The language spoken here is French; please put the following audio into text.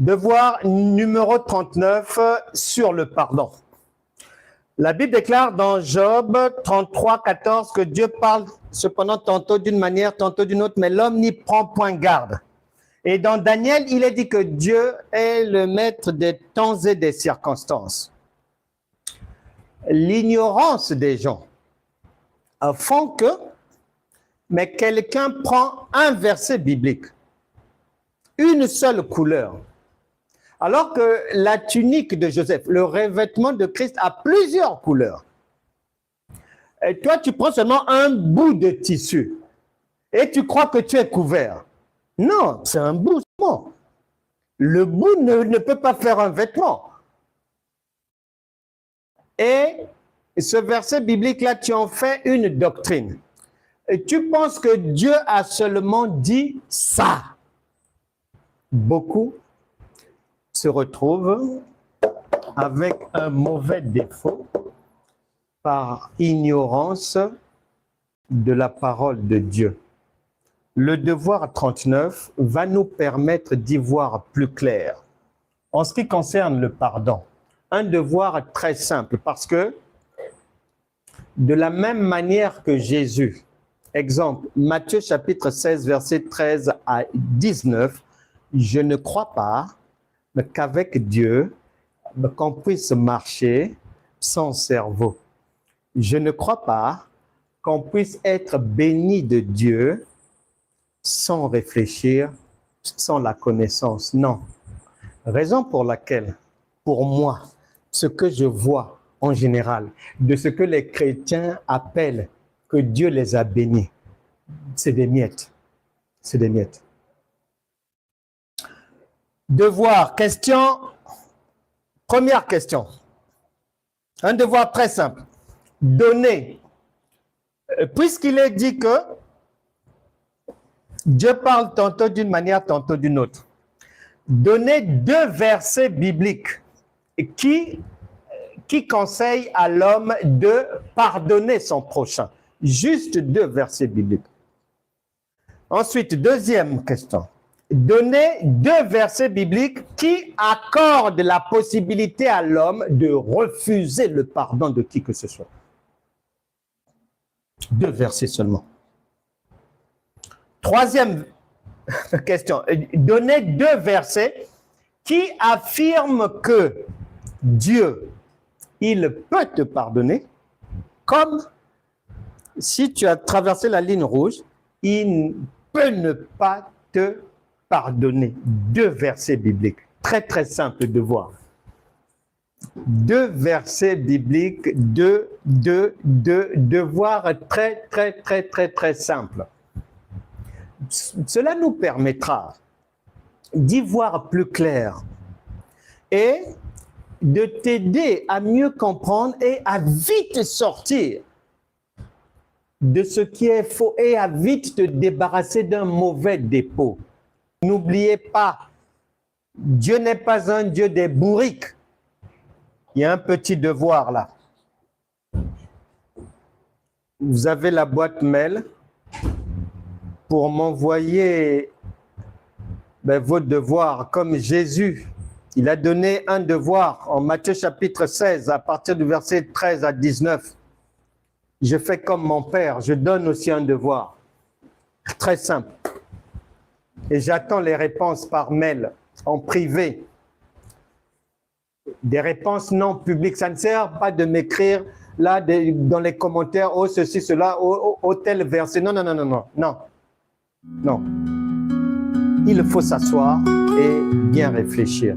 Devoir numéro 39 sur le pardon. La Bible déclare dans Job 33, 14 que Dieu parle cependant tantôt d'une manière, tantôt d'une autre, mais l'homme n'y prend point garde. Et dans Daniel, il est dit que Dieu est le maître des temps et des circonstances. L'ignorance des gens font que, mais quelqu'un prend un verset biblique, une seule couleur, alors que la tunique de Joseph, le revêtement de Christ a plusieurs couleurs. Et toi, tu prends seulement un bout de tissu et tu crois que tu es couvert. Non, c'est un bout seulement. Le bout ne peut pas faire un vêtement. Et ce verset biblique-là, tu en fais une doctrine. Et tu penses que Dieu a seulement dit ça. Beaucoup se retrouvent avec un mauvais défaut par ignorance de la parole de Dieu. Le devoir 39 va nous permettre d'y voir plus clair. En ce qui concerne le pardon, un devoir très simple parce que de la même manière que Jésus, exemple, Matthieu chapitre 16, verset 13 à 19, je ne crois pas qu'avec Dieu, qu'on puisse marcher sans cerveau. Je ne crois pas qu'on puisse être béni de Dieu sans réfléchir, sans la connaissance. Non. Raison pour laquelle, pour moi, ce que je vois en général, de ce que les chrétiens appellent que Dieu les a bénis, c'est des miettes. C'est des miettes. Devoir, question, première question. Un devoir très simple. Donner. Puisqu'il est dit que Dieu parle tantôt d'une manière, tantôt d'une autre. Donner deux versets bibliques qui conseillent à l'homme de pardonner son prochain. Juste deux versets bibliques. Ensuite, deuxième question. Donner deux versets bibliques qui accordent la possibilité à l'homme de refuser le pardon de qui que ce soit. Deux versets seulement. Troisième question. Donner deux versets qui affirment que Dieu, il peut te pardonner, comme si tu as traversé la ligne rouge, il peut ne pas te pardonner. Deux versets bibliques. Très, très simple de voir. Deux versets bibliques, deux devoirs très, très, très, très, très simples. Cela nous permettra d'y voir plus clair et de t'aider à mieux comprendre et à vite sortir de ce qui est faux et à vite te débarrasser d'un mauvais dépôt. N'oubliez pas, Dieu n'est pas un Dieu des bourriques. Il y a un petit devoir là. Vous avez la boîte mail pour m'envoyer vos devoirs comme Jésus. Il a donné un devoir en Matthieu chapitre 16 à partir du verset 13 à 19. Je fais comme mon Père, je donne aussi un devoir. Très simple. Et j'attends les réponses par mail, en privé. Des réponses non publiques. Ça ne sert pas de m'écrire là dans les commentaires, oh ceci, cela, oh tel verset. Non, non, non, non, non, non. Non. Il faut s'asseoir et bien réfléchir.